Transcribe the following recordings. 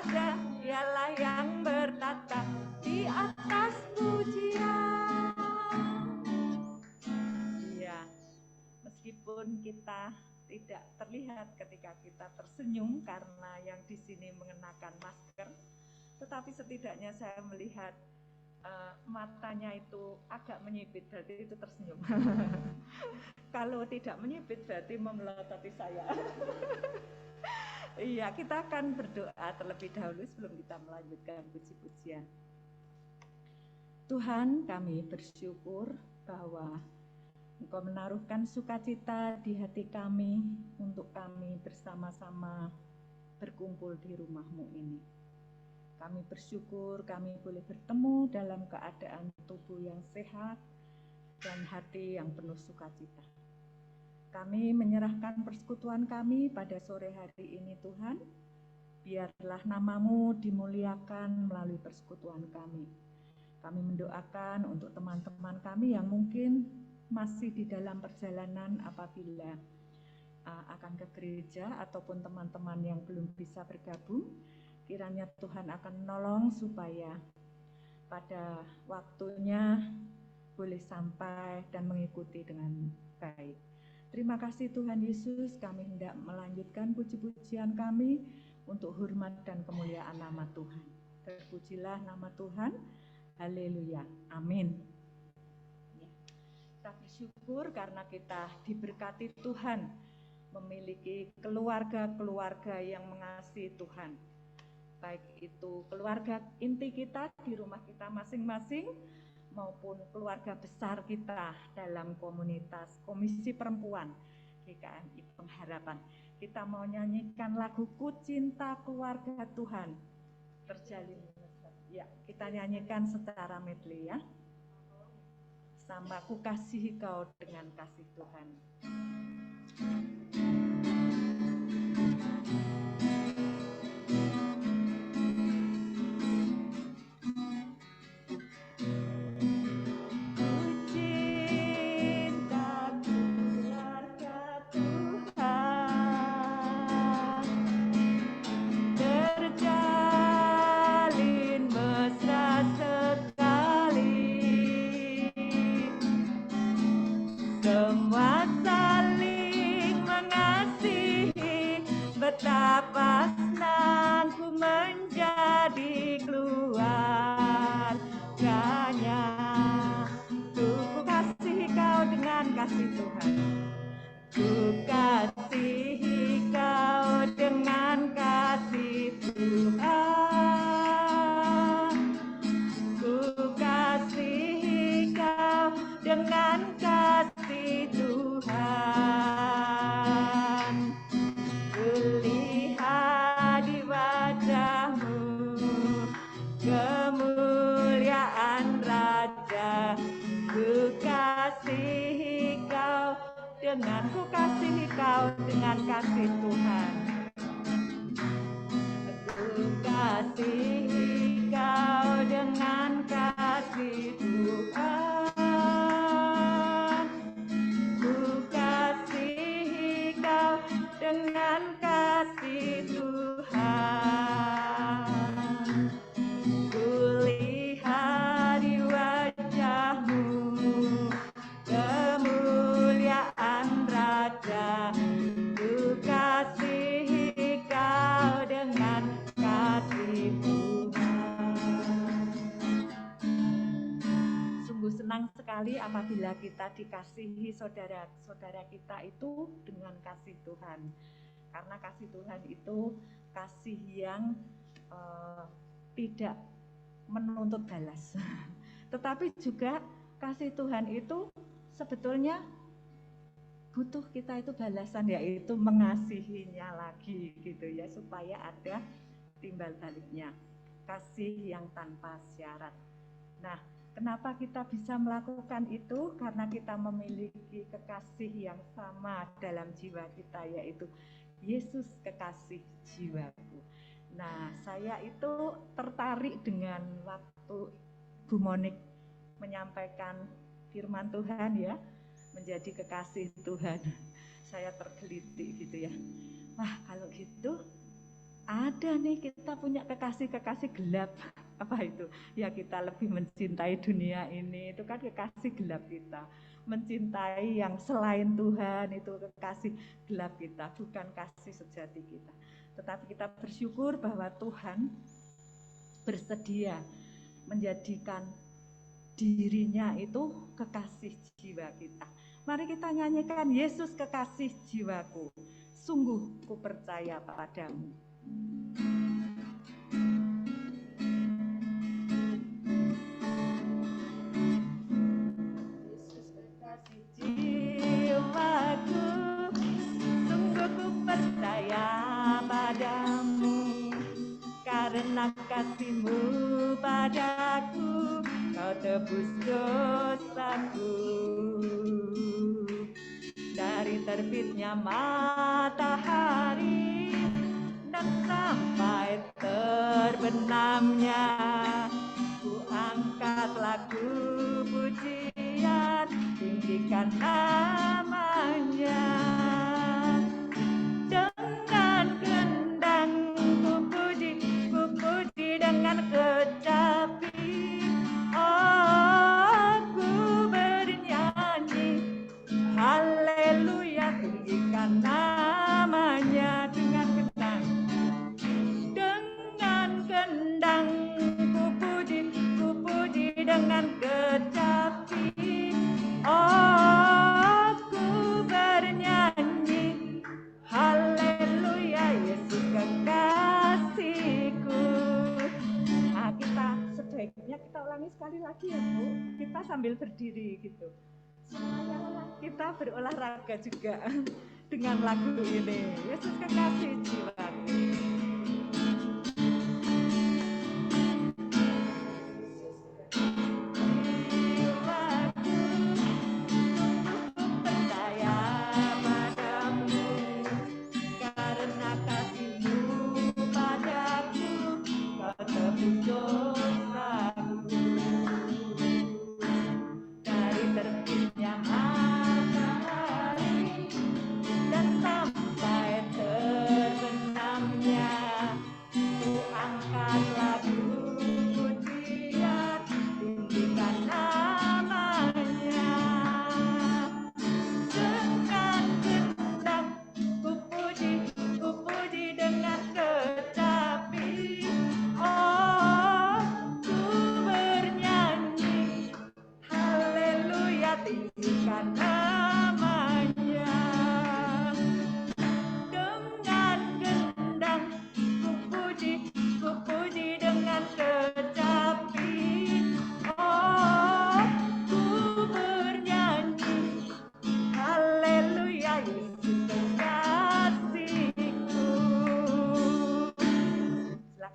ada, Dialah yang bertata di atas pujian. Iya, meskipun kita tidak terlihat ketika kita tersenyum karena yang di sini mengenakan masker, tetapi setidaknya saya melihat matanya itu agak menyipit, berarti itu tersenyum. Kalau tidak menyipit berarti memelototi saya. Iya, kita akan berdoa terlebih dahulu sebelum kita melanjutkan puji-pujian. Tuhan, kami bersyukur bahwa Engkau menaruhkan sukacita di hati kami untuk kami bersama-sama berkumpul di rumah-Mu ini. Kami bersyukur kami boleh bertemu dalam keadaan tubuh yang sehat dan hati yang penuh sukacita. Kami menyerahkan persekutuan kami pada sore hari ini Tuhan. Biarlah nama-Mu dimuliakan melalui persekutuan kami. Kami mendoakan untuk teman-teman kami yang mungkin masih di dalam perjalanan apabila akan ke gereja ataupun teman-teman yang belum bisa bergabung. Kiranya Tuhan akan menolong supaya pada waktunya boleh sampai dan mengikuti dengan baik. Terima kasih Tuhan Yesus, kami hendak melanjutkan puji-pujian kami untuk hormat dan kemuliaan nama Tuhan. Terpujilah nama Tuhan, haleluya, amin. Kita bersyukur karena kita diberkati Tuhan, memiliki keluarga-keluarga yang mengasihi Tuhan. Baik itu keluarga inti kita di rumah kita masing-masing, maupun keluarga besar kita dalam komunitas Komisi Perempuan GKMI Pengharapan. Kita mau nyanyikan lagu Ku Cinta Keluarga Tuhan terjalin. Ya, kita nyanyikan secara medley ya. Sama Ku Kasihi Kau dengan kasih Tuhan. Betapa senangku menjadi keluarganya. Ku kasihi kau dengan kasih Tuhan. Ku kasihi kau dengan kasih Tuhan. Ku kasihi kau dengan kasih Tuhan. Lihat di wajahmu kemuliaan Raja. Ku kasihi kau dengan kasih Tuhan. Ku kasihi kau dengan kasih Tuhan. Ku kasihi kau dengan kasih Tuhan. Ku lihat di wajahmu kemuliaan Raja. Ku kasihi kau dengan kasih Tuhan. Sungguh senang sekali apabila kita dikasihi saudara-saudara kita itu dengan kasih Tuhan. Karena kasih Tuhan itu kasih yang tidak menuntut balas. Tetapi juga kasih Tuhan itu sebetulnya butuh kita itu balasan, yaitu mengasihinya lagi gitu ya, supaya ada timbal baliknya. Kasih yang tanpa syarat. Nah, kenapa kita bisa melakukan itu? Karena kita memiliki kekasih yang sama dalam jiwa kita, yaitu Yesus kekasih jiwaku. Nah, saya itu tertarik dengan waktu Bu Monik menyampaikan firman Tuhan ya, menjadi kekasih Tuhan. Saya tergelitik gitu ya. Wah, kalau gitu Ada nih, kita punya kekasih-kekasih gelap. Apa itu? Ya kita lebih mencintai dunia ini, itu kan kekasih gelap kita. Mencintai yang selain Tuhan, itu kekasih gelap kita, bukan kasih sejati kita. Tetapi kita bersyukur bahwa Tuhan bersedia menjadikan dirinya itu kekasih jiwa kita. Mari kita nyanyikan, Yesus kekasih jiwaku, sungguh ku percaya padamu. Yesus kekasih jiwaku, sungguh ku percaya padamu, karena kasih-Mu padaku, Kau tebus dosaku. Dari terbitnya matahari dan sampai terbenamnya, ku angkat lagu pujian, tinggikan namanya. Dengan kendang ku puji dengan kecapi, aku bernyanyi, haleluya, tinggikan namanya. Dengan kendang ku puji dengan kecapi, aku bernyanyi, haleluya, Yesus kekasihku. Nah, kita sebaiknya kita ulangi sekali lagi ya Bu, kita sambil berdiri gitu, supaya kita berolahraga juga dengan lagu ini, Yesus kekasih jiwaku.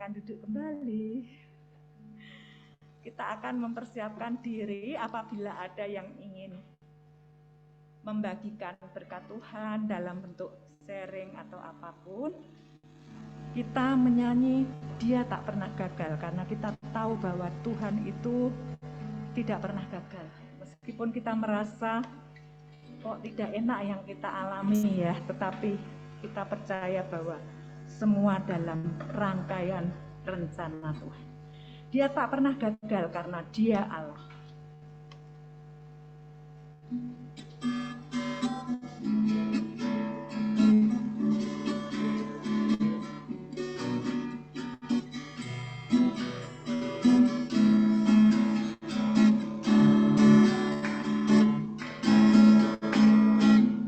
Duduk kembali. Kita akan mempersiapkan diri apabila ada yang ingin membagikan berkat Tuhan dalam bentuk sharing atau apapun. Kita menyanyi Dia tak pernah gagal, karena kita tahu bahwa Tuhan itu tidak pernah gagal. Meskipun kita merasa kok tidak enak yang kita alami ya, tetapi kita percaya bahwa semua dalam rangkaian rencana Tuhan. Dia tak pernah gagal karena Dia Allah.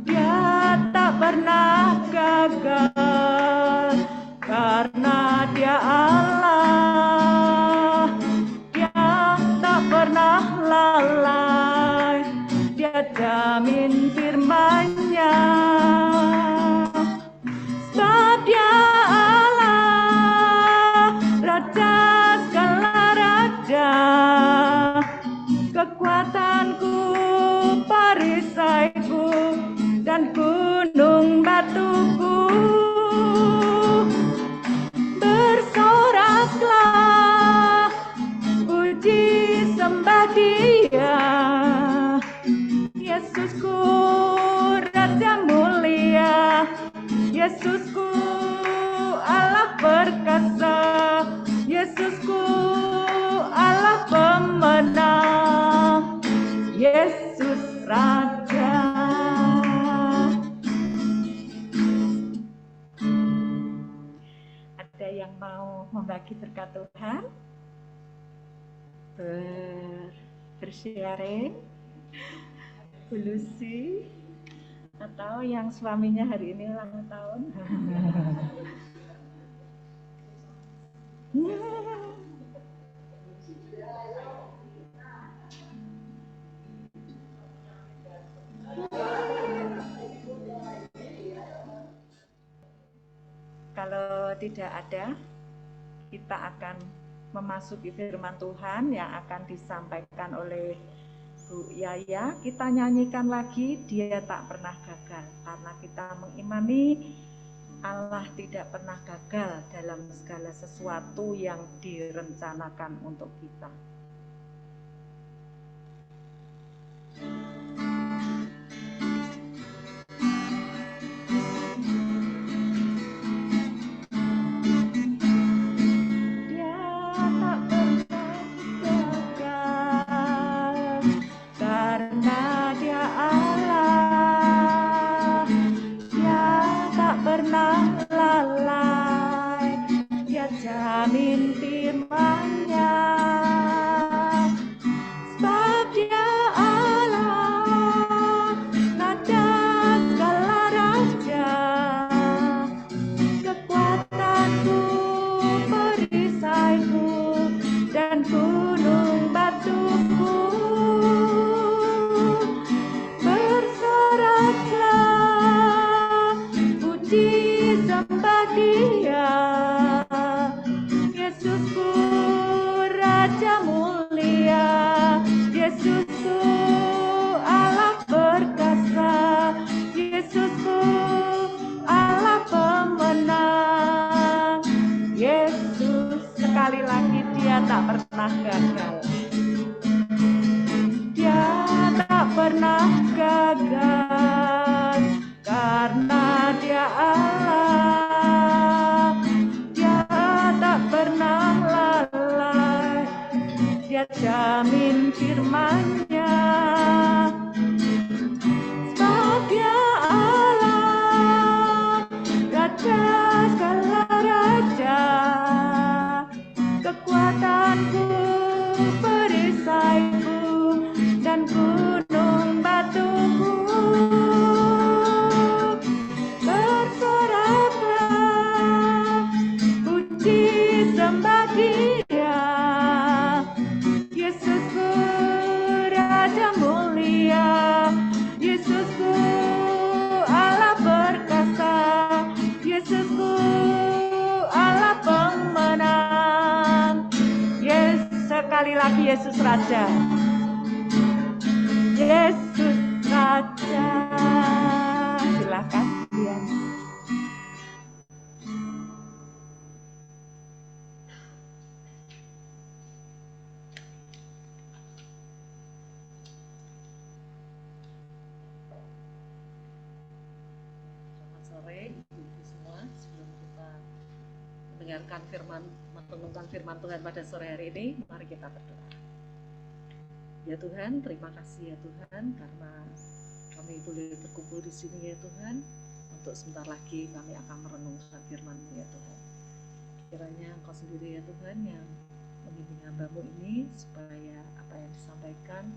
Dia tak pernah gagal karena Dia Allah. Dia tak pernah lalai, Dia jamin firman-Nya. Sebab Dia Allah, Raja segala raja, kekuatanku, perisaiku, dan gunung batuku. Bersoraklah, puji sembah Dia, Yesusku Raja mulia, Yesusku Allah membagi berkat Tuhan, bersharing, Bu Lucy, atau yang suaminya hari ini ulang tahun. Kalau tidak ada, kita akan memasuki firman Tuhan yang akan disampaikan oleh Bu Yaya. Kita nyanyikan lagi, Dia Tak Pernah Gagal, karena kita mengimani Allah tidak pernah gagal dalam segala sesuatu yang direncanakan untuk kita. Jamin firman-Nya, sebab Dia Allah, nada segala raja, kekuatanku, perisaiku, dan gunung batuku. Bersoraklah, puji sembah Dia, Yesusku Raja mulia, Yesusku Allah perkasa, Yesusku Allah pemenang. Yesus, sekali lagi, Dia tak pernah gagal. Dia tak pernah gagal, karena Dia Allah. Dia tak pernah lalai, Dia jamin firman-Nya, sebab Dia Allah, Raja segala raja, kekuatanku, perisaiku, dan gunung batuku. Bersoraklah, puji sembah Dia, Yesusku Raja mulia, Yesusku Allah perkasa, Yesusku Allah pemenang. Sekali lagi, Yesus Raja, Yesus Raja. Silakan Dian. Mendengarkan firman Tuhan pada sore hari ini, mari kita berdoa. Ya Tuhan, terima kasih ya Tuhan, karena kami boleh berkumpul di sini ya Tuhan. Untuk sebentar lagi kami akan merenungkan firman-Mu ya Tuhan. Kiranya Engkau sendiri ya Tuhan yang membimbing hamba-Mu ini, supaya apa yang disampaikan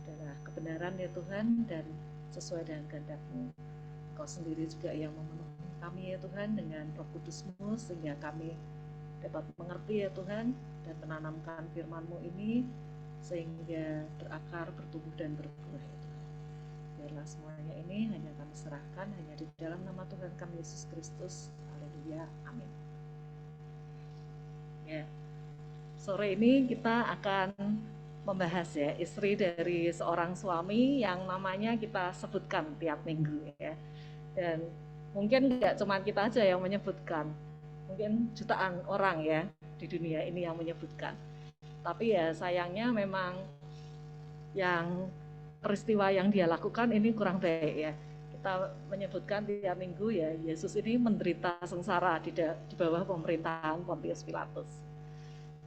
adalah kebenaran ya Tuhan, dan sesuai dengan kehendak-Mu. Engkau sendiri juga yang memenuhi kami ya Tuhan dengan Roh Kudus-Mu, sehingga kami dapat mengerti ya Tuhan, dan menanamkan firman-Mu ini sehingga berakar, bertumbuh, dan berbuah ya Tuhan. Biarlah semuanya ini hanya kami serahkan hanya di dalam nama Tuhan kami Yesus Kristus. Haleluya, amin. Ya, sore ini kita akan membahas ya istri dari seorang suami yang namanya kita sebutkan tiap minggu ya. Dan mungkin nggak cuma kita aja yang menyebutkan, mungkin jutaan orang ya di dunia ini yang menyebutkan. Tapi ya sayangnya memang yang peristiwa yang dia lakukan ini kurang baik ya. Kita menyebutkan tiap minggu ya, Yesus ini menderita sengsara di bawah pemerintahan Pontius Pilatus.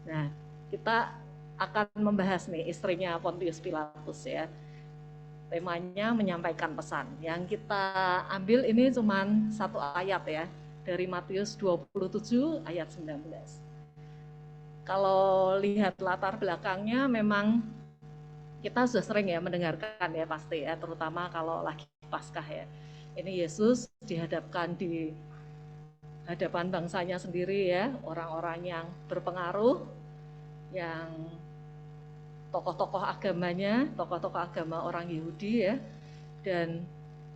Nah, kita akan membahas nih istrinya Pontius Pilatus ya. Temanya menyampaikan pesan. Yang kita ambil ini cuma satu ayat ya. dari Matius 27 ayat 19. Kalau lihat latar belakangnya memang kita sudah sering ya mendengarkan ya pasti ya, terutama kalau lagi Paskah ya. Ini Yesus dihadapkan di hadapan bangsanya sendiri ya, orang-orang yang berpengaruh, yang tokoh-tokoh agamanya, tokoh-tokoh agama orang Yahudi ya, dan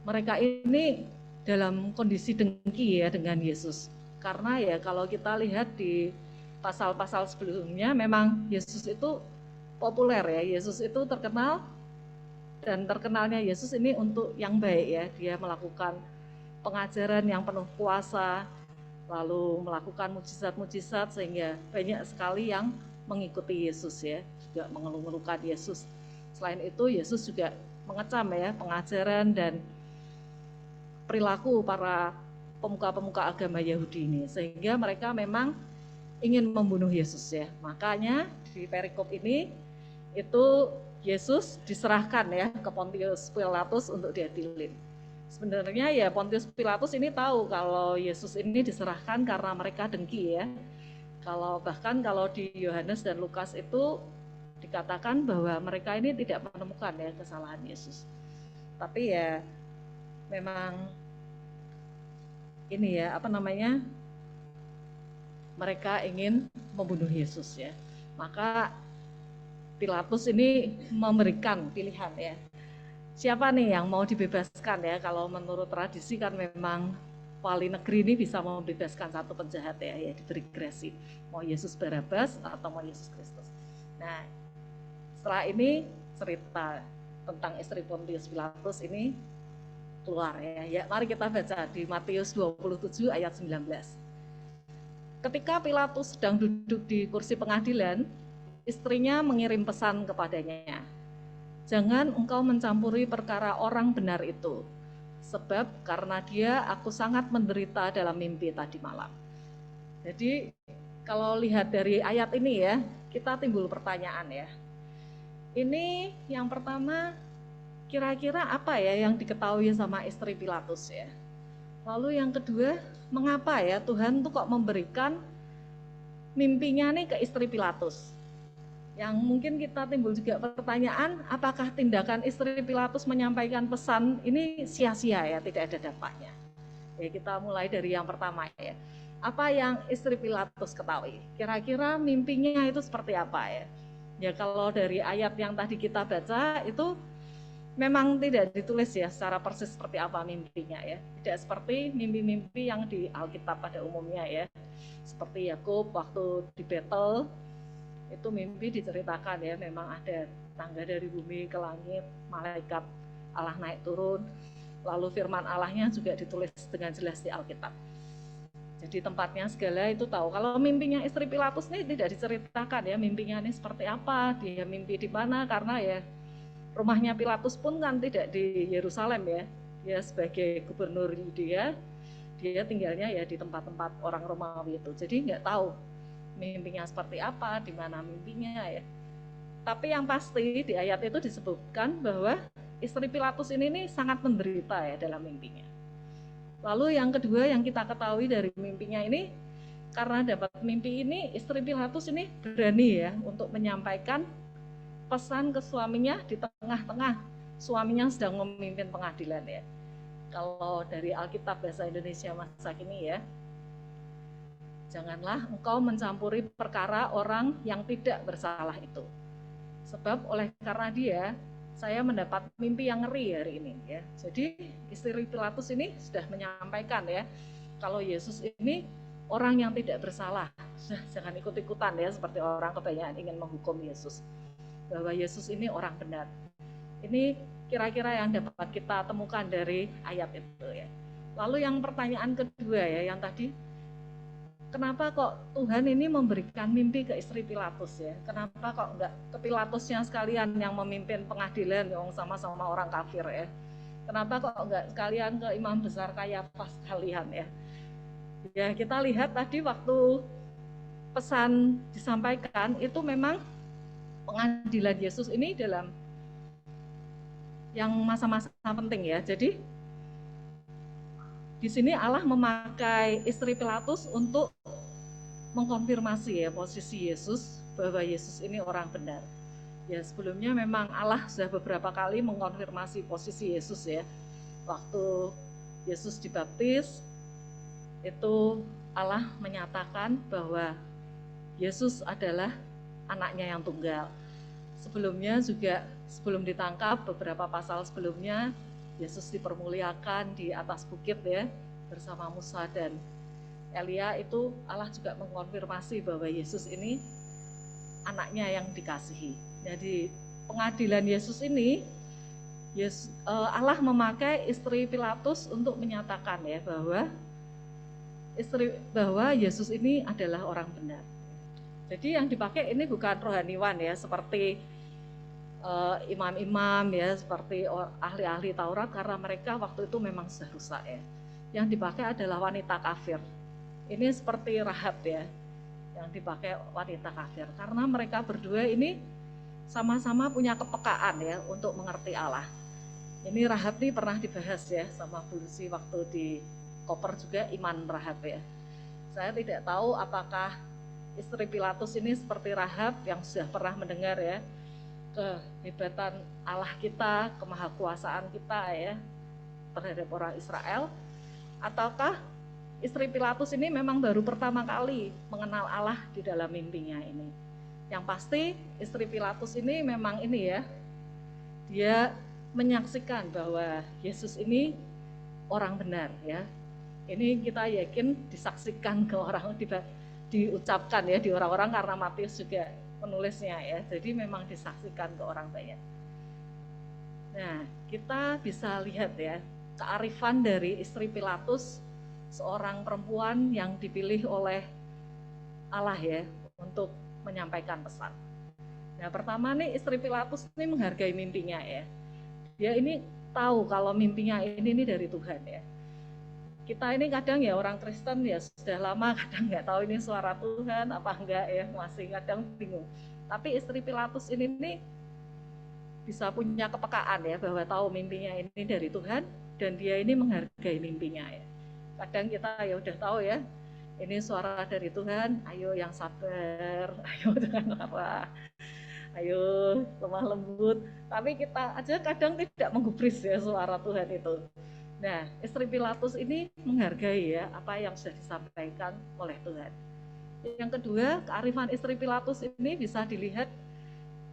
mereka ini dalam kondisi dengki ya dengan Yesus. Karena ya kalau kita lihat di pasal-pasal sebelumnya memang Yesus itu populer ya, Yesus itu terkenal, dan terkenalnya Yesus ini untuk yang baik ya, dia melakukan pengajaran yang penuh kuasa, lalu melakukan mujizat-mujizat sehingga banyak sekali yang mengikuti Yesus ya, juga mengeluh-ngeluhkan Yesus. Selain itu Yesus juga mengecam ya pengajaran dan perilaku para pemuka-pemuka agama Yahudi ini, sehingga mereka memang ingin membunuh Yesus ya. Makanya di perikop ini itu Yesus diserahkan ya ke Pontius Pilatus untuk diadilin. Sebenarnya ya Pontius Pilatus ini tahu kalau Yesus ini diserahkan karena mereka dengki ya. Bahkan kalau di Yohanes dan Lukas itu dikatakan bahwa mereka ini tidak menemukan ya kesalahan Yesus. Tapi ya memang ini ya mereka ingin membunuh Yesus ya. Maka Pilatus ini memberikan pilihan ya. Siapa nih yang mau dibebaskan ya? Kalau menurut tradisi kan memang wali negeri ini bisa membebaskan satu penjahat ya diberi grasi. Mau Yesus Barabas atau mau Yesus Kristus. Nah, setelah ini cerita tentang istri Pontius Pilatus ini keluar ya. Mari kita baca di Matius 27 ayat 19. Ketika Pilatus sedang duduk di kursi pengadilan, istrinya mengirim pesan kepadanya, "Jangan engkau mencampuri perkara orang benar itu, sebab karena dia aku sangat menderita dalam mimpi tadi malam." Jadi kalau lihat dari ayat ini ya, kita timbul pertanyaan ya. Ini yang pertama, kira-kira apa ya yang diketahui sama istri Pilatus ya? Lalu yang kedua, mengapa ya Tuhan tuh kok memberikan mimpinya nih ke istri Pilatus? Yang mungkin kita timbul juga pertanyaan, apakah tindakan istri Pilatus menyampaikan pesan ini sia-sia ya, tidak ada dampaknya. Ya, kita mulai dari yang pertama ya. Apa yang istri Pilatus ketahui? Kira-kira mimpinya itu seperti apa ya? Ya kalau dari ayat yang tadi kita baca itu memang tidak ditulis ya secara persis seperti apa mimpinya ya. Tidak seperti mimpi-mimpi yang di Alkitab pada umumnya ya. Seperti Yakub waktu di Betel, itu mimpi diceritakan ya, memang ada tangga dari bumi ke langit, malaikat Allah naik turun, lalu firman Allahnya juga ditulis dengan jelas di Alkitab. Jadi tempatnya segala itu tahu. Kalau mimpinya istri Pilatus ini tidak diceritakan ya, mimpinya ini seperti apa, dia mimpi di mana, karena ya rumahnya Pilatus pun kan tidak di Yerusalem ya, dia sebagai gubernur Yudea, dia tinggalnya ya di tempat-tempat orang Romawi itu, jadi nggak tahu mimpinya seperti apa, di mana mimpinya ya. Tapi yang pasti di ayat itu disebutkan bahwa istri Pilatus ini nih sangat menderita ya dalam mimpinya. Lalu yang kedua yang kita ketahui dari mimpinya ini, karena dapat mimpi ini, istri Pilatus ini berani ya untuk menyampaikan pesan ke suaminya di tengah-tengah suaminya sedang memimpin pengadilan ya. Kalau dari Alkitab bahasa Indonesia masa kini ya, janganlah engkau mencampuri perkara orang yang tidak bersalah itu. Sebab oleh karena dia, saya mendapat mimpi yang ngeri hari ini ya. Jadi istri Pilatus ini sudah menyampaikan ya, kalau Yesus ini orang yang tidak bersalah. Jangan ikut-ikutan ya, seperti orang kebanyakan ingin menghukum Yesus. Bahwa Yesus ini orang benar. Ini kira-kira yang dapat kita temukan dari ayat itu ya. Lalu yang pertanyaan kedua ya, yang tadi, kenapa kok Tuhan ini memberikan mimpi ke istri Pilatus ya? Kenapa kok enggak ke Pilatusnya sekalian yang memimpin pengadilan yang sama-sama orang kafir ya? Kenapa kok enggak sekalian ke imam besar Kayafas sekalian ya? Ya kita lihat tadi waktu pesan disampaikan itu memang pengadilan Yesus ini dalam yang masa-masa penting ya. Jadi di sini Allah memakai istri Pilatus untuk mengkonfirmasi ya posisi Yesus, bahwa Yesus ini orang benar. Ya, sebelumnya memang Allah sudah beberapa kali mengkonfirmasi posisi Yesus ya. Waktu Yesus dibaptis, itu Allah menyatakan bahwa Yesus adalah anaknya yang tunggal. Sebelumnya juga, sebelum ditangkap, beberapa pasal sebelumnya, Yesus dipermuliakan di atas bukit ya, bersama Musa dan Elia. Itu Allah juga mengkonfirmasi bahwa Yesus ini anaknya yang dikasihi. Jadi pengadilan Yesus ini, Allah memakai istri Pilatus untuk menyatakan ya bahwa Yesus ini adalah orang benar. Jadi yang dipakai ini bukan rohaniwan ya, seperti imam-imam ya, seperti ahli-ahli Taurat, karena mereka waktu itu memang sudah rusak ya. Yang dipakai adalah wanita kafir. Ini seperti Rahab ya, yang dipakai wanita kafir, karena mereka berdua ini sama-sama punya kepekaan ya untuk mengerti Allah. Ini Rahab ini pernah dibahas ya sama Bu Lucy waktu di Koper juga, iman Rahab ya. Saya tidak tahu apakah istri Pilatus ini seperti Rahab yang sudah pernah mendengar ya kehebatan Allah kita, kemahakuasaan kita ya terhadap orang Israel, ataukah istri Pilatus ini memang baru pertama kali mengenal Allah di dalam mimpinya ini. Yang pasti istri Pilatus ini memang ini ya, dia menyaksikan bahwa Yesus ini orang benar ya. Ini kita yakin disaksikan ke orang, diucapkan ya di orang-orang, karena Matius juga penulisnya ya. Jadi memang disaksikan ke orang banyak. Nah, kita bisa lihat ya kearifan dari istri Pilatus, seorang perempuan yang dipilih oleh Allah ya untuk menyampaikan pesan. Nah, pertama nih istri Pilatus ini menghargai mimpinya ya. Dia ini tahu kalau mimpinya ini dari Tuhan ya. Kita ini kadang ya orang Kristen ya sudah lama kadang nggak tahu ini suara Tuhan apa enggak ya, masih kadang bingung. Tapi istri Pilatus ini nih bisa punya kepekaan ya bahwa tahu mimpinya ini dari Tuhan, dan dia ini menghargai mimpinya ya. Kadang kita ya udah tahu ya, ini suara dari Tuhan, ayo yang sabar, ayo dengan apa, ayo lemah lembut. Tapi kita aja kadang tidak menggubris ya suara Tuhan itu. Nah, istri Pilatus ini menghargai ya apa yang sudah disampaikan oleh Tuhan. Yang kedua, kearifan istri Pilatus ini bisa dilihat,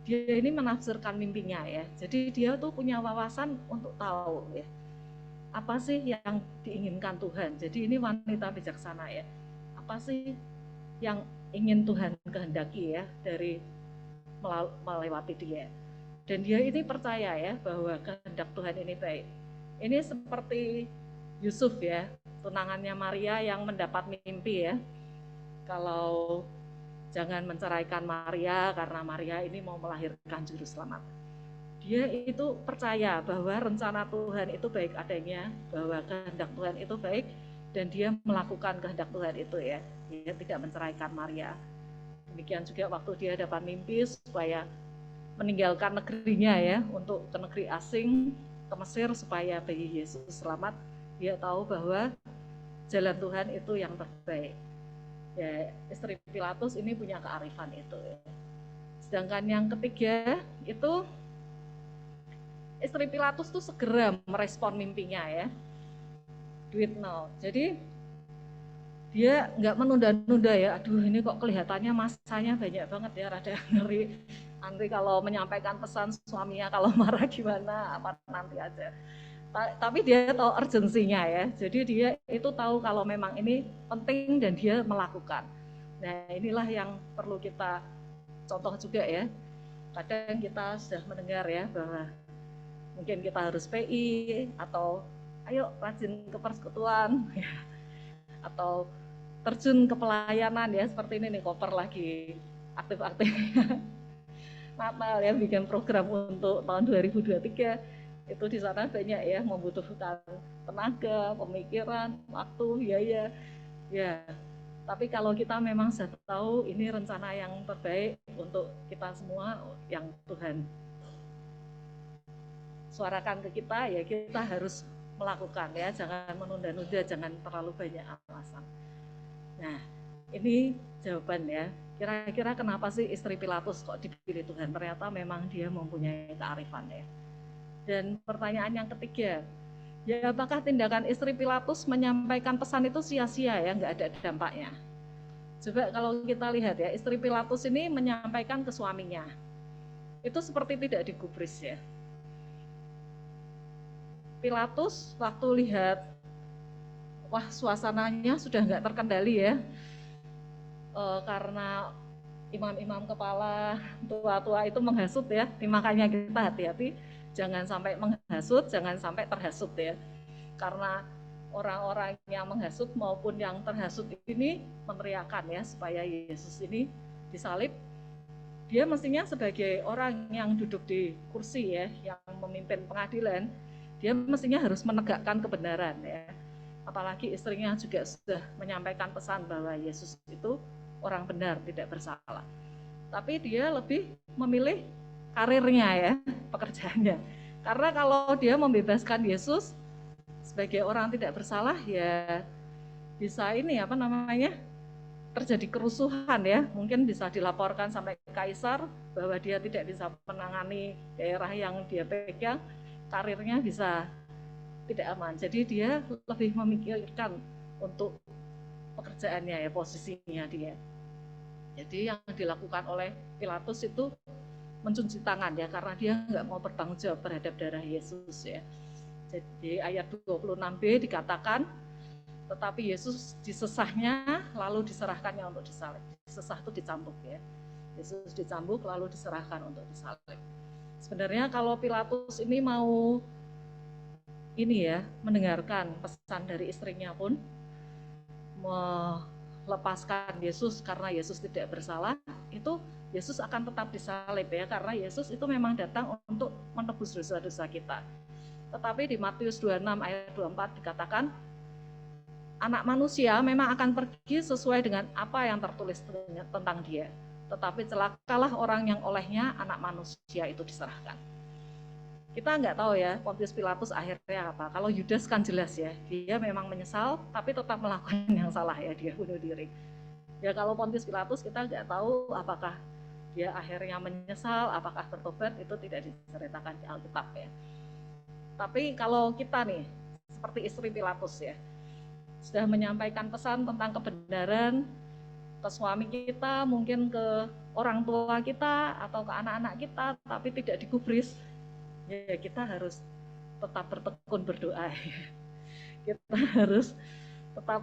dia ini menafsirkan mimpinya ya. Jadi dia tuh punya wawasan untuk tahu ya, apa sih yang diinginkan Tuhan. Jadi ini wanita bijaksana ya. Apa sih yang ingin Tuhan kehendaki ya dari melewati dia. Dan dia ini percaya ya bahwa kehendak Tuhan ini baik. Ini seperti Yusuf ya, tunangannya Maria yang mendapat mimpi ya. Kalau jangan menceraikan Maria karena Maria ini mau melahirkan juru selamat. Dia itu percaya bahwa rencana Tuhan itu baik adanya, bahwa kehendak Tuhan itu baik, dan dia melakukan kehendak Tuhan itu ya. Dia tidak menceraikan Maria. Demikian juga waktu dia dapat mimpi supaya meninggalkan negerinya ya, untuk ke negeri asing, ke Mesir supaya bayi Yesus selamat. Dia tahu bahwa jalan Tuhan itu yang terbaik. Ya, istri Pilatus ini punya kearifan itu ya. Sedangkan yang ketiga itu istri Pilatus tuh segera merespon mimpinya ya. Do it now. Jadi dia nggak menunda-nunda ya. Aduh, ini kok kelihatannya masanya banyak banget ya, rada ngeri. Nanti kalau menyampaikan pesan suaminya kalau marah gimana, apa nanti aja. Tapi dia tahu urgensinya ya. Jadi dia itu tahu kalau memang ini penting dan dia melakukan. Nah, inilah yang perlu kita contoh juga ya. Kadang kita sudah mendengar ya bahwa mungkin kita harus PI, atau ayo rajin ke persekutuan ya, atau terjun ke pelayanan ya, seperti ini nih Koper lagi aktif-aktif Natal ya, bikin program untuk tahun 2023. Itu di sana banyak ya, membutuhkan tenaga, pemikiran, waktu, biaya ya. Tapi kalau kita memang sudah tahu ini rencana yang terbaik untuk kita semua, yang Tuhan suarakan ke kita ya, kita harus melakukan ya, jangan menunda-nunda, jangan terlalu banyak alasan. Nah, ini jawaban ya. Kira-kira kenapa sih istri Pilatus kok dipilih Tuhan? Ternyata memang dia mempunyai kearifan ya. Dan pertanyaan yang ketiga, ya apakah tindakan istri Pilatus menyampaikan pesan itu sia-sia ya, nggak ada dampaknya? Coba kalau kita lihat ya, istri Pilatus ini menyampaikan ke suaminya, itu seperti tidak digubris ya. Pilatus waktu lihat, wah suasananya sudah nggak terkendali ya, karena imam-imam kepala tua-tua itu menghasut ya, makanya kita hati-hati jangan sampai menghasut, jangan sampai terhasut ya, karena orang-orang yang menghasut maupun yang terhasut ini meneriakan ya supaya Yesus ini disalib. Dia mestinya sebagai orang yang duduk di kursi ya, yang memimpin pengadilan, dia mestinya harus menegakkan kebenaran ya. Apalagi istrinya juga sudah menyampaikan pesan bahwa Yesus itu orang benar, tidak bersalah. Tapi dia lebih memilih karirnya ya, pekerjaannya. Karena kalau dia membebaskan Yesus sebagai orang tidak bersalah ya bisa ini apa namanya, terjadi kerusuhan ya, mungkin bisa dilaporkan sampai Kaisar bahwa dia tidak bisa menangani daerah yang dia pegang, karirnya bisa tidak aman. Jadi dia lebih memikirkan untuk pekerjaannya ya, posisinya dia. Jadi yang dilakukan oleh Pilatus itu mencuci tangan ya, karena dia nggak mau bertanggung jawab terhadap darah Yesus ya. Jadi ayat 26b dikatakan, tetapi Yesus disesahnya lalu diserahkannya untuk disalib. Disesah itu dicambuk ya. Yesus dicambuk lalu diserahkan untuk disalib. Sebenarnya kalau Pilatus ini mau ini ya, mendengarkan pesan dari istrinya pun melepaskan Yesus karena Yesus tidak bersalah, itu Yesus akan tetap disalib ya, karena Yesus itu memang datang untuk menebus dosa-dosa kita. Tetapi di Matius 26 ayat 24 dikatakan, anak manusia memang akan pergi sesuai dengan apa yang tertulis tentang dia. Tetapi celakalah orang yang olehnya anak manusia itu diserahkan. Kita nggak tahu ya Pontius Pilatus akhirnya apa. Kalau Yudas kan jelas ya, dia memang menyesal tapi tetap melakukan yang salah ya, dia bunuh diri. Ya kalau Pontius Pilatus kita nggak tahu apakah dia akhirnya menyesal, apakah bertobat, itu tidak diceritakan di Alkitab ya. Tapi kalau kita nih seperti istri Pilatus ya, sudah menyampaikan pesan tentang kebenaran ke suami kita, mungkin ke orang tua kita atau ke anak-anak kita, tapi tidak digubris, ya kita harus tetap bertekun berdoa ya. Kita harus tetap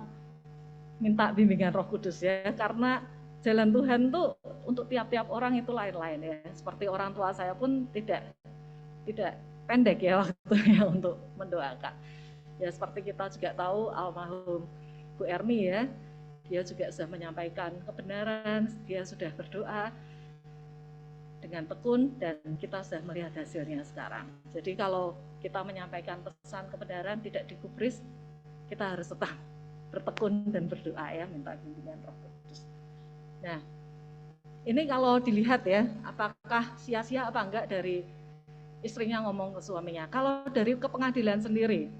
minta bimbingan Roh Kudus ya, karena jalan Tuhan tuh untuk tiap-tiap orang itu lain-lain ya. Seperti orang tua saya pun tidak pendek ya waktunya untuk mendoakan. Ya seperti kita juga tahu almarhum Bu Erni ya, dia juga sudah menyampaikan kebenaran, dia sudah berdoa dengan tekun dan kita sudah melihat hasilnya sekarang. Jadi kalau kita menyampaikan pesan kebenaran tidak digubris, kita harus tetap bertekun dan berdoa ya, minta bimbingan Roh Kudus. Nah, ini kalau dilihat ya, apakah sia-sia apa enggak dari istrinya ngomong ke suaminya. Kalau dari ke pengadilan sendiri,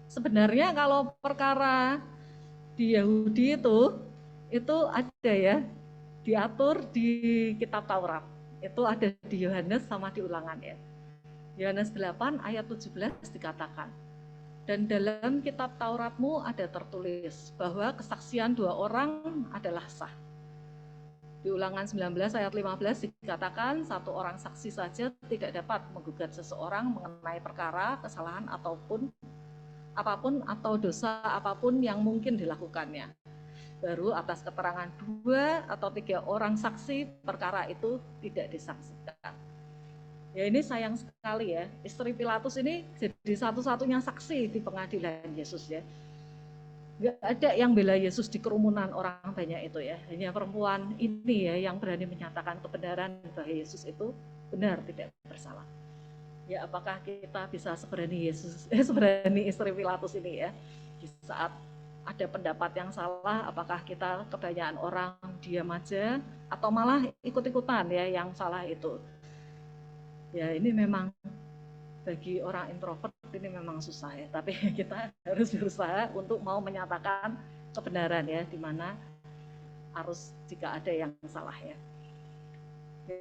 sebenarnya kalau perkara di Yahudi itu ada ya, diatur di kitab Taurat. Itu ada di Yohanes sama di Ulangan ya. Yohanes 8 ayat 17 dikatakan, dan dalam kitab Tauratmu ada tertulis bahwa kesaksian dua orang adalah sah. Di Ulangan 19 ayat 15 dikatakan satu orang saksi saja tidak dapat menggugat seseorang mengenai perkara, kesalahan apapun atau dosa apapun yang mungkin dilakukannya. Baru atas keterangan 2 atau 3 orang saksi perkara itu tidak disaksikan. Ya ini sayang sekali ya, istri Pilatus ini jadi satu-satunya saksi di pengadilan Yesus ya. Nggak ada yang bela Yesus di kerumunan orang banyak itu ya. Hanya perempuan ini ya yang berani menyatakan kebenaran bahwa Yesus itu benar tidak bersalah. Ya apakah kita bisa seberani seberani istri Pilatus ini ya, di saat ada pendapat yang salah, apakah kita kebanyakan orang diam aja atau malah ikut-ikutan ya yang salah itu. Ya ini memang bagi orang introvert ini memang susah ya, tapi kita harus berusaha untuk mau menyatakan kebenaran ya, di mana harus jika ada yang salah ya.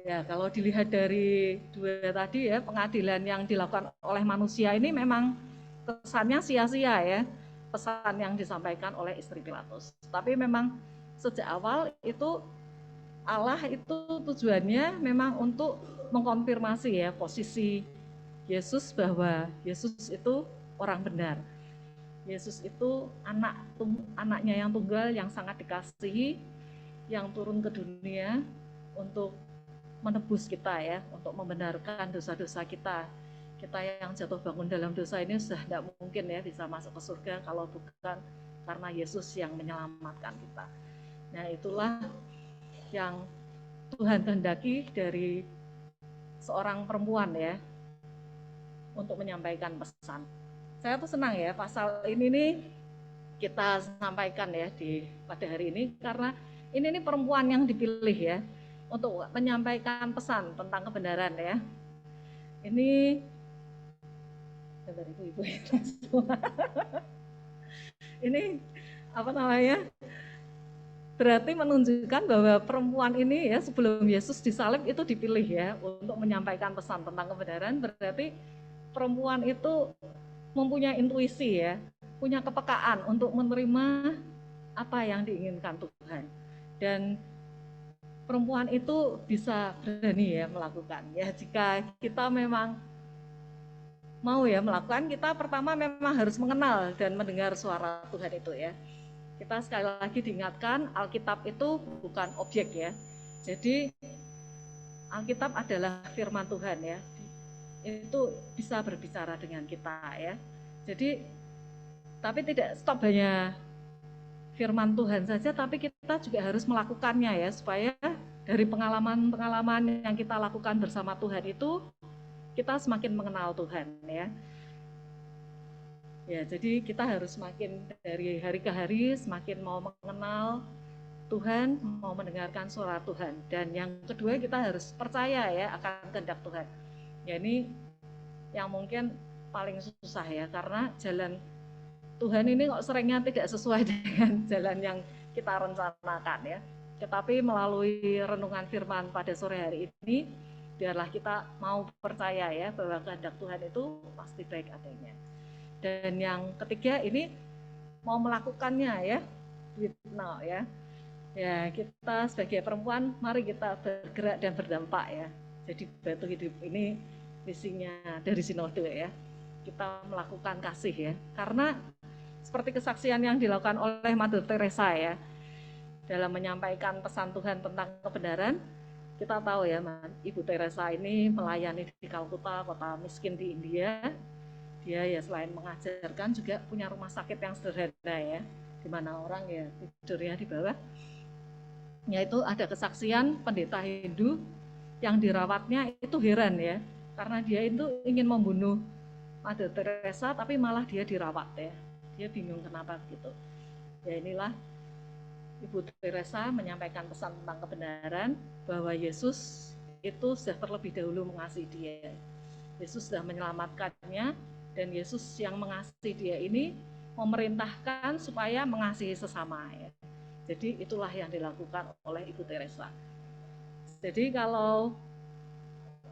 Ya, kalau dilihat dari dua tadi ya, pengadilan yang dilakukan oleh manusia ini memang kesannya sia-sia ya, pesan yang disampaikan oleh istri Pilatus. Tapi memang sejak awal itu Allah itu tujuannya memang untuk mengkonfirmasi ya posisi Yesus, bahwa Yesus itu orang benar. Yesus itu anaknya yang tunggal yang sangat dikasihi, yang turun ke dunia untuk menebus kita ya, untuk membenarkan dosa-dosa kita. Kita yang jatuh bangun dalam dosa ini sudah tidak mungkin ya bisa masuk ke surga kalau bukan karena Yesus yang menyelamatkan kita. Nah, itulah yang Tuhan kehendaki dari seorang perempuan ya, untuk menyampaikan pesan. Saya tuh senang ya pasal ini nih kita sampaikan ya pada hari ini, karena ini perempuan yang dipilih ya untuk menyampaikan pesan tentang kebenaran ya. Ini dari ibu-ibu ini apa namanya? Berarti menunjukkan bahwa perempuan ini ya sebelum Yesus disalib itu dipilih ya untuk menyampaikan pesan tentang kebenaran. Berarti perempuan itu mempunyai intuisi ya, punya kepekaan untuk menerima apa yang diinginkan Tuhan. Dan perempuan itu bisa berani ya melakukan ya, jika kita memang mau ya melakukan, kita pertama memang harus mengenal dan mendengar suara Tuhan itu ya. Kita sekali lagi diingatkan, Alkitab itu bukan objek ya. Jadi Alkitab adalah firman Tuhan ya. Itu bisa berbicara dengan kita ya. Jadi tapi tidak stop hanya firman Tuhan saja, tapi kita juga harus melakukannya ya, supaya dari pengalaman-pengalaman yang kita lakukan bersama Tuhan itu kita semakin mengenal Tuhan ya. Ya, jadi kita harus semakin dari hari ke hari semakin mau mengenal Tuhan, mau mendengarkan suara Tuhan. Dan yang kedua, kita harus percaya ya akan kehendak Tuhan. Ya, ini yang mungkin paling susah ya, karena jalan Tuhan ini kok seringnya tidak sesuai dengan jalan yang kita rencanakan ya. Tetapi melalui renungan firman pada sore hari ini, biarlah kita mau percaya ya bahwa kehendak Tuhan itu pasti baik adanya. Dan yang ketiga ini mau melakukannya ya, with now ya. Ya, kita sebagai perempuan mari kita bergerak dan berdampak ya. Jadi batu hidup ini visinya dari sinode ya. Kita melakukan kasih ya. Karena seperti kesaksian yang dilakukan oleh Mother Teresa ya, dalam menyampaikan pesan Tuhan tentang kebenaran, kita tahu ya, Ibu Teresa ini melayani di Kalkuta, kota miskin di India. Dia ya selain mengajarkan juga punya rumah sakit yang sederhana ya, di mana orang ya tidurnya di bawah. Yaitu ada kesaksian pendeta Hindu yang dirawatnya itu heran ya, karena dia itu ingin membunuh Mother Teresa tapi malah dia dirawat ya. Dia bingung kenapa gitu. Ya, inilah Ibu Teresa menyampaikan pesan tentang kebenaran, bahwa Yesus itu sudah terlebih dahulu mengasihi dia. Yesus sudah menyelamatkannya, dan Yesus yang mengasihi dia ini memerintahkan supaya mengasihi sesama ya. Jadi itulah yang dilakukan oleh Ibu Teresa. Jadi kalau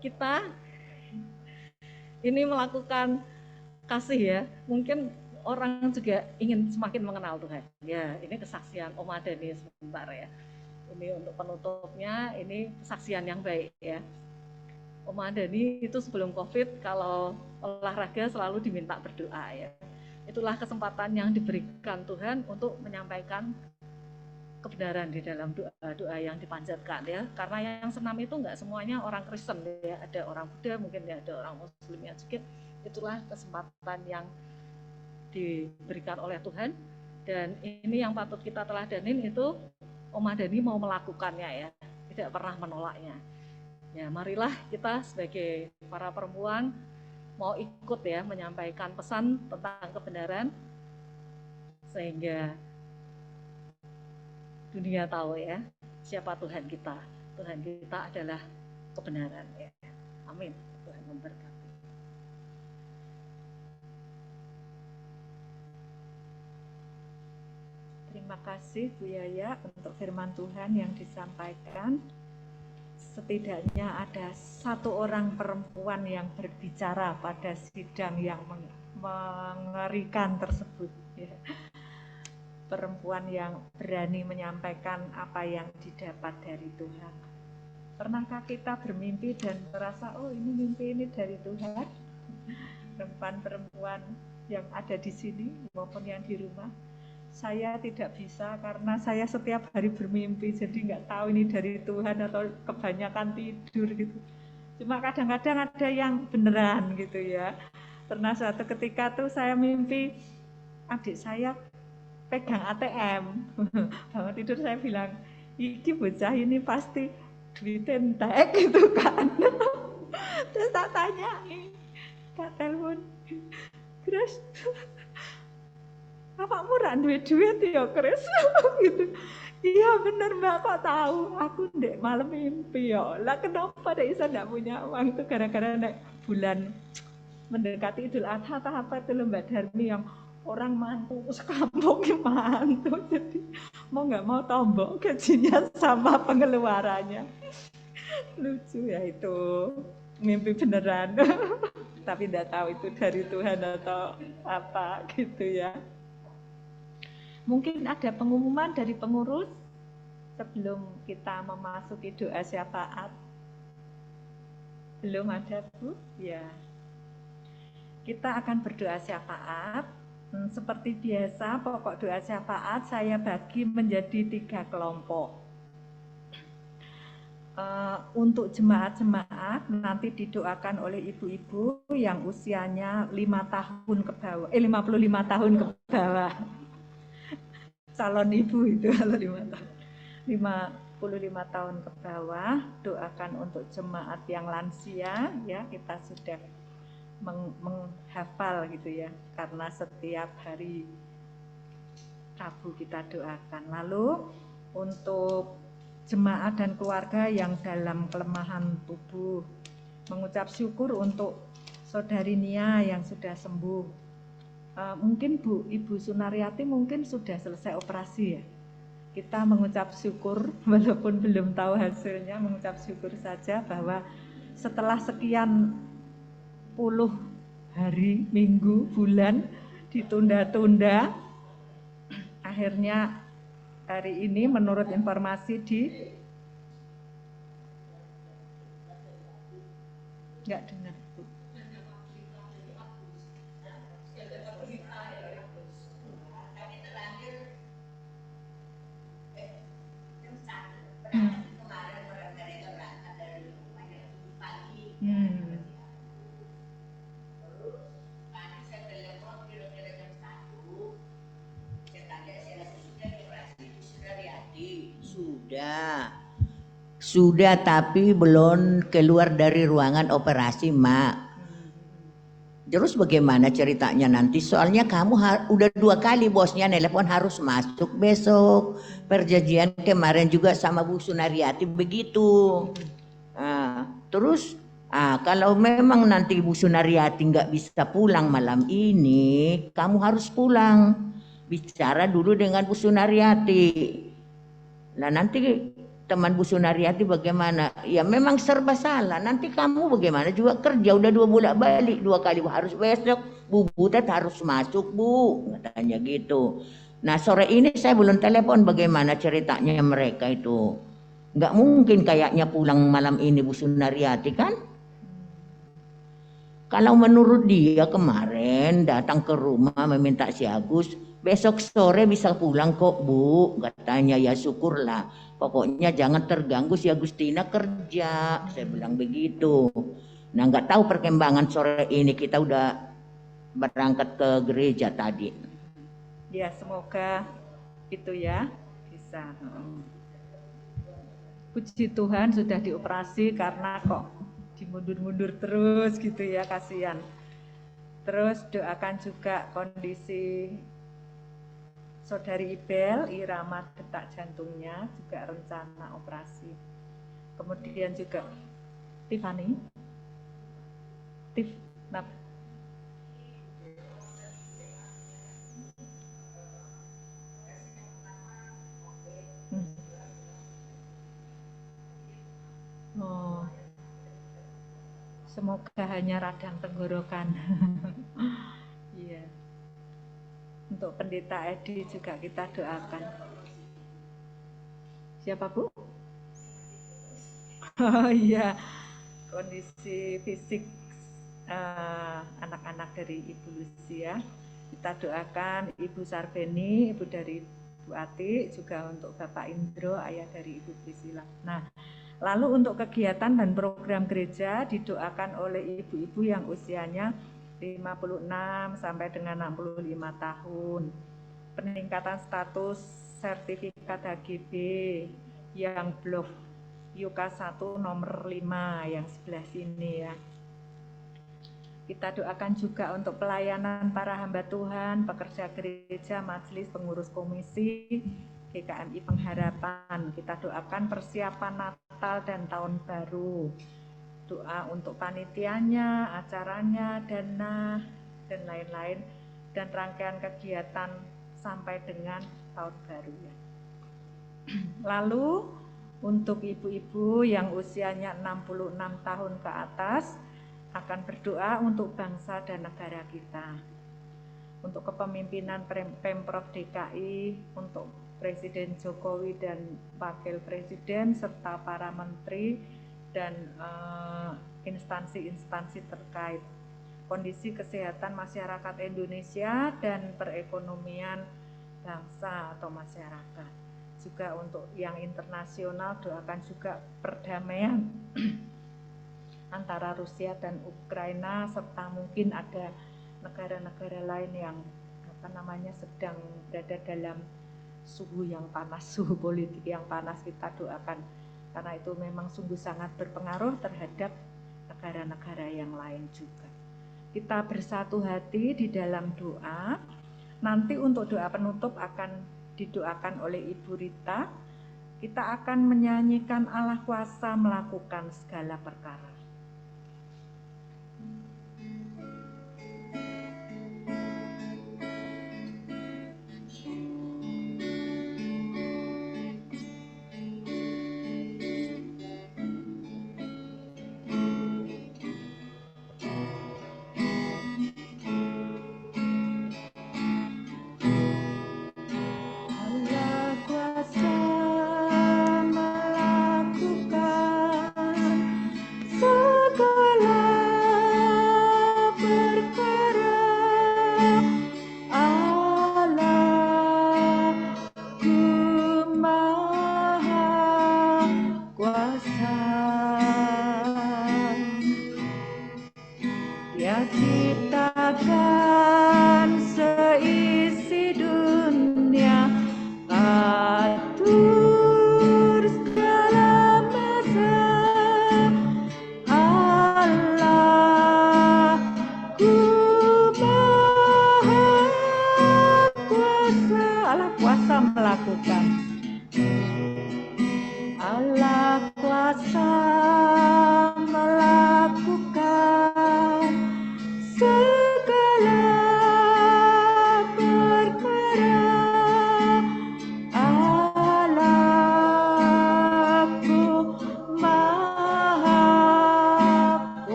kita ini melakukan kasih ya, mungkin orang juga ingin semakin mengenal Tuhan. Ya, ini kesaksian Oma Dani sebentar ya. Ini untuk penutupnya, ini kesaksian yang baik ya. Oma Dani itu sebelum COVID kalau olahraga selalu diminta berdoa ya. Itulah kesempatan yang diberikan Tuhan untuk menyampaikan kebenaran di dalam doa yang dipanjatkan ya. Karena yang senam itu enggak semuanya orang Kristen ya, ada orang Buddha, mungkin ya ada orang Muslim ya juga. Itulah kesempatan yang diberikan oleh Tuhan, dan ini yang patut kita teladanin itu Oma Dani mau melakukannya ya, tidak pernah menolaknya. Ya, marilah kita sebagai para perempuan mau ikut ya menyampaikan pesan tentang kebenaran, sehingga dunia tahu ya siapa Tuhan kita. Tuhan kita adalah kebenaran ya. Amin. Tuhan memberkati. Terima kasih Bu Yaya untuk firman Tuhan yang disampaikan. Setidaknya ada satu orang perempuan yang berbicara pada sidang yang mengerikan tersebut. Ya. Perempuan yang berani menyampaikan apa yang didapat dari Tuhan. Pernahkah kita bermimpi dan merasa, oh ini mimpi ini dari Tuhan? Perempuan-perempuan yang ada di sini maupun yang di rumah. Saya tidak bisa karena saya setiap hari bermimpi, jadi nggak tahu ini dari Tuhan atau kebanyakan tidur gitu. Cuma kadang-kadang ada yang beneran gitu ya. Pernah suatu ketika tuh saya mimpi adik saya pegang ATM. Bangun tidur saya bilang, iki bocah ini pasti duit entek gitu kan. Terus tak tanya, tak telepon, terus Bapak murah duit ya Kris gitu. Iya bener Mbak, kok tahu? Aku ndek malam mimpi ya. Lah kenapa dek Isa ndak punya uang itu gara-gara nek bulan mendekati Idul Adha atau apa itu Mbak Darmi yang orang mantu sekampung mantu, jadi mau nggak mau tombok gajinya sama pengeluarannya. Lucu ya itu, mimpi beneran. Tapi ndak tahu itu dari Tuhan atau apa gitu ya. Mungkin ada pengumuman dari pengurus sebelum kita memasuki doa syafaat. Belum ada Bu? Ya. Kita akan berdoa syafaat. Seperti biasa, pokok doa syafaat saya bagi menjadi 3 kelompok. Untuk jemaat-jemaat nanti didoakan oleh ibu-ibu yang usianya 55 tahun ke bawah. Calon ibu itu kalau 55 tahun ke bawah, doakan untuk jemaat yang lansia ya, kita sudah menghafal gitu ya, karena setiap hari Rabu kita doakan. Lalu untuk jemaat dan keluarga yang dalam kelemahan tubuh, mengucap syukur untuk Saudari Nia yang sudah sembuh. Mungkin Ibu Sunaryati mungkin sudah selesai operasi ya. Kita mengucap syukur walaupun belum tahu hasilnya, mengucap syukur saja bahwa setelah sekian puluh hari, minggu, bulan ditunda-tunda, akhirnya hari ini menurut informasi nggak dengar Bu. Sudah, tapi belum keluar dari ruangan operasi, Mak. Terus bagaimana ceritanya nanti? Soalnya kamu udah 2 kali bosnya nelpon harus masuk besok. Perjanjian kemarin juga sama Bu Sunaryati begitu. Terus kalau memang nanti Bu Sunaryati nggak bisa pulang malam ini, kamu harus pulang. Bicara dulu dengan Bu Sunaryati. Nah nanti teman Bu Sunaryati bagaimana? Ya memang serba salah. Nanti kamu bagaimana juga kerja udah 2 bolak-balik, 2 kali harus besok. Bu Butet harus masuk Bu, katanya gitu. Nah sore ini saya belum telepon bagaimana ceritanya mereka itu. Nggak mungkin kayaknya pulang malam ini Bu Sunaryati kan? Kalau menurut dia kemarin datang ke rumah meminta si Agus, besok sore bisa pulang kok Bu, katanya. Ya syukurlah. Pokoknya jangan terganggu si Agustina kerja, saya bilang begitu. Nah nggak tahu perkembangan sore ini, kita udah berangkat ke gereja tadi. Ya semoga itu ya bisa. Puji Tuhan sudah dioperasi, karena kok dimundur-mundur terus gitu ya, kasihan. Terus doakan juga kondisi Saudari Ibel, irama detak jantungnya juga rencana operasi. Kemudian juga Tiffany, Semoga hanya radang tenggorokan. Iya. Untuk pendeta Edi juga kita doakan. Siapa Bu? Oh iya, kondisi fisik anak-anak dari Ibu Lucia. Kita doakan Ibu Sarbeni, Ibu dari Bu Ati, juga untuk Bapak Indro, ayah dari Ibu Priscilla. Nah, lalu untuk kegiatan dan program gereja didoakan oleh ibu-ibu yang usianya 56 sampai dengan 65 tahun. Peningkatan status sertifikat HGB yang blok Yuka 1 nomor 5 yang sebelah sini ya. Kita doakan juga untuk pelayanan para hamba Tuhan, pekerja gereja, majelis, pengurus komisi, GKMI Pengharapan. Kita doakan persiapan Natal dan Tahun Baru. Doa untuk panitianya, acaranya, dana, dan lain-lain. Dan rangkaian kegiatan sampai dengan Tahun Baru ya. Lalu untuk ibu-ibu yang usianya 66 tahun ke atas, akan berdoa untuk bangsa dan negara kita, untuk kepemimpinan Pemprov DKI, untuk Presiden Jokowi dan Wakil Presiden serta para menteri dan instansi-instansi terkait, kondisi kesehatan masyarakat Indonesia dan perekonomian bangsa atau masyarakat. Juga untuk yang internasional doakan juga perdamaian antara Rusia dan Ukraina, serta mungkin ada negara-negara lain yang sedang berada dalam suhu yang panas, suhu politik yang panas. Kita doakan karena itu memang sungguh sangat berpengaruh terhadap negara-negara yang lain juga. Kita bersatu hati di dalam doa. Nanti untuk doa penutup akan didoakan oleh Ibu Rita. Kita akan menyanyikan Allah kuasa melakukan segala perkara.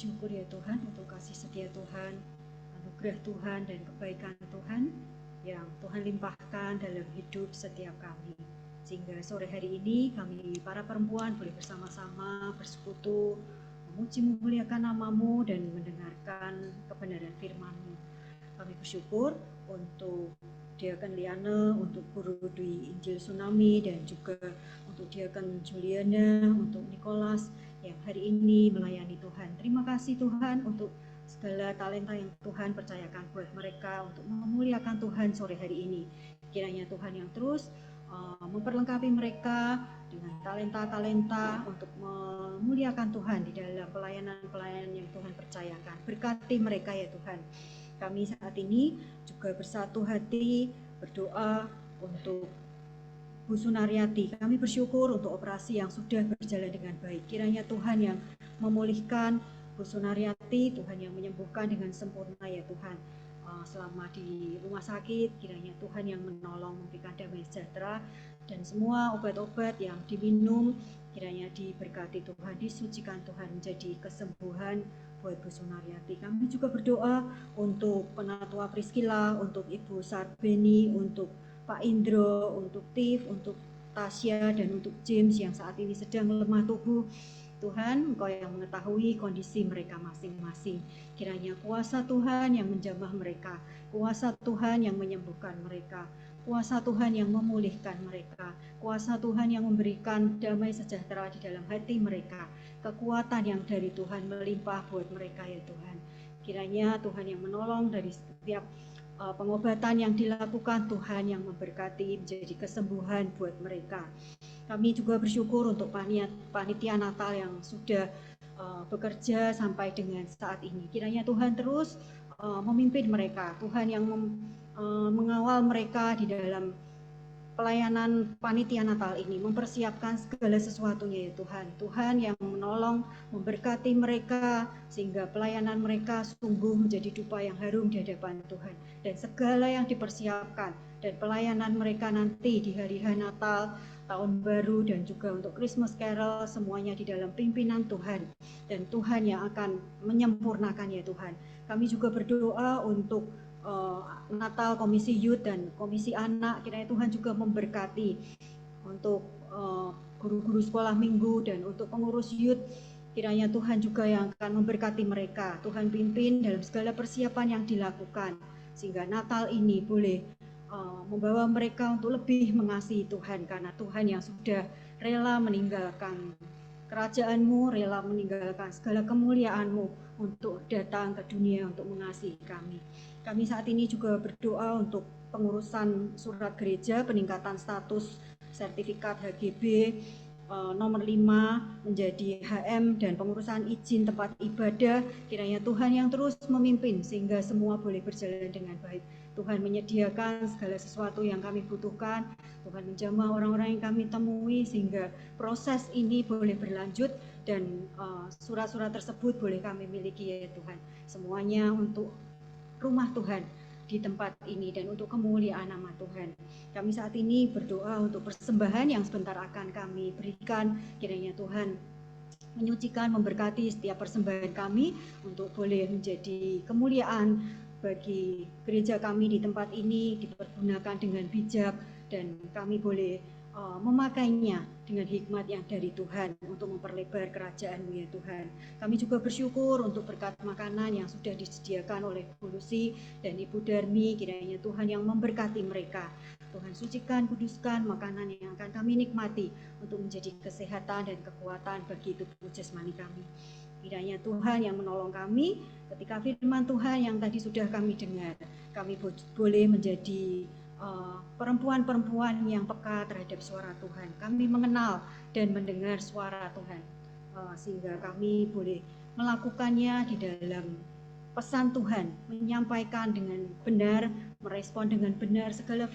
bersyukur ya Tuhan untuk kasih setia Tuhan, anugerah Tuhan dan kebaikan Tuhan yang Tuhan limpahkan dalam hidup setiap kami. Sehingga sore hari ini kami para perempuan boleh bersama-sama bersekutu, memuji memuliakan nama-Mu dan mendengarkan kebenaran firman-Mu. Kami bersyukur untuk Diaken Liana, untuk Guru Dwi Injil Tsunami, dan juga untuk Diaken Juliana, untuk Nicholas yang hari ini melayani Tuhan. Terima kasih Tuhan untuk segala talenta yang Tuhan percayakan buat mereka untuk memuliakan Tuhan sore hari ini. Kiranya Tuhan yang terus memperlengkapi mereka dengan talenta-talenta untuk memuliakan Tuhan di dalam pelayanan-pelayanan yang Tuhan percayakan. Berkati mereka ya Tuhan. Kami saat ini juga bersatu hati berdoa untuk Bu Sunaryati. Kami bersyukur untuk operasi yang sudah berjalan dengan baik. Kiranya Tuhan yang memulihkan Bu Sunaryati, Tuhan yang menyembuhkan dengan sempurna ya Tuhan. Selama di rumah sakit, kiranya Tuhan yang menolong, memberikan damai sejahtera, dan semua obat-obat yang diminum kiranya diberkati Tuhan, disucikan Tuhan menjadi kesembuhan buat Bu Sunaryati. Kami juga berdoa untuk Penatua Priscilla, untuk Ibu Sarbeni, untuk Pak Indro, untuk Tif, untuk Tasya, dan untuk James yang saat ini sedang lemah tubuh. Tuhan, Engkau yang mengetahui kondisi mereka masing-masing. Kiranya kuasa Tuhan yang menjamah mereka, kuasa Tuhan yang menyembuhkan mereka, kuasa Tuhan yang memulihkan mereka, kuasa Tuhan yang memberikan damai sejahtera di dalam hati mereka, kekuatan yang dari Tuhan melimpah buat mereka ya Tuhan. Kiranya Tuhan yang menolong dari setiap pengobatan yang dilakukan, Tuhan yang memberkati menjadi kesembuhan buat mereka. Kami juga bersyukur untuk panitia Natal yang sudah bekerja sampai dengan saat ini. Kiranya Tuhan terus memimpin mereka, Tuhan yang mengawal mereka di dalam pelayanan panitia Natal ini, mempersiapkan segala sesuatunya ya Tuhan. Tuhan yang menolong, memberkati mereka sehingga pelayanan mereka sungguh menjadi dupa yang harum di hadapan Tuhan. Dan segala yang dipersiapkan dan pelayanan mereka nanti di hari-hari Natal, Tahun Baru, dan juga untuk Christmas Carol, semuanya di dalam pimpinan Tuhan. Dan Tuhan yang akan menyempurnakan ya Tuhan. Kami juga berdoa untuk Natal Komisi Youth dan Komisi Anak, kiranya Tuhan juga memberkati untuk guru-guru sekolah minggu dan untuk pengurus youth, kiranya Tuhan juga yang akan memberkati mereka. Tuhan pimpin dalam segala persiapan yang dilakukan sehingga Natal ini boleh membawa mereka untuk lebih mengasihi Tuhan, karena Tuhan yang sudah rela meninggalkan kerajaan-Mu, rela meninggalkan segala kemuliaan-Mu untuk datang ke dunia untuk mengasihi kami. Kami saat ini juga berdoa untuk pengurusan surat gereja, peningkatan status sertifikat HGB nomor 5 menjadi HM, dan pengurusan izin tempat ibadah. Kiranya Tuhan yang terus memimpin sehingga semua boleh berjalan dengan baik. Tuhan menyediakan segala sesuatu yang kami butuhkan. Tuhan menjamah orang-orang yang kami temui sehingga proses ini boleh berlanjut dan surat-surat tersebut boleh kami miliki ya Tuhan. Semuanya untuk rumah Tuhan di tempat ini dan untuk kemuliaan nama Tuhan. Kami saat ini berdoa untuk persembahan yang sebentar akan kami berikan. Kiranya Tuhan menyucikan, memberkati setiap persembahan kami untuk boleh menjadi kemuliaan bagi gereja kami di tempat ini, dipergunakan dengan bijak, dan kami boleh memakainya dengan hikmat yang dari Tuhan untuk memperlebar kerajaan-Mu ya Tuhan. Kami juga bersyukur untuk berkat makanan yang sudah disediakan oleh Bu Lucy dan Ibu Darmi. Kiranya Tuhan yang memberkati mereka. Tuhan sucikan, kuduskan makanan yang akan kami nikmati untuk menjadi kesehatan dan kekuatan bagi tubuh jasmani kami. Kiranya Tuhan yang menolong kami ketika firman Tuhan yang tadi sudah kami dengar, kami boleh menjadi perempuan-perempuan yang peka terhadap suara Tuhan. Kami mengenal dan mendengar suara Tuhan, sehingga kami boleh melakukannya di dalam pesan Tuhan, menyampaikan dengan benar, merespon dengan benar segala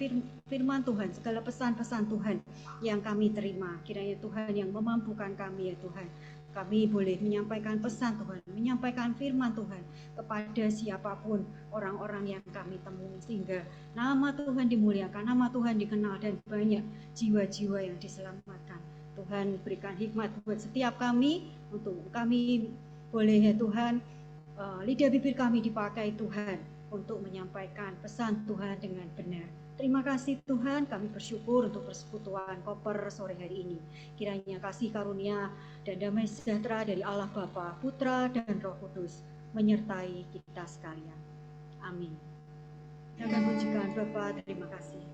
firman Tuhan, segala pesan-pesan Tuhan yang kami terima. Kiranya Tuhan yang memampukan kami ya Tuhan. Kami boleh menyampaikan pesan Tuhan, menyampaikan firman Tuhan kepada siapapun orang-orang yang kami temui, sehingga nama Tuhan dimuliakan, nama Tuhan dikenal, dan banyak jiwa-jiwa yang diselamatkan. Tuhan berikan hikmat buat setiap kami, untuk kami Boleh ya Tuhan, lidah bibir kami dipakai Tuhan untuk menyampaikan pesan Tuhan dengan benar. Terima kasih Tuhan, kami bersyukur untuk persekutuan Koper sore hari ini. Kiranya kasih karunia dan damai sejahtera dari Allah Bapa, Putra, dan Roh Kudus menyertai kita sekalian. Amin. Dengan pujikan Bapa, terima kasih.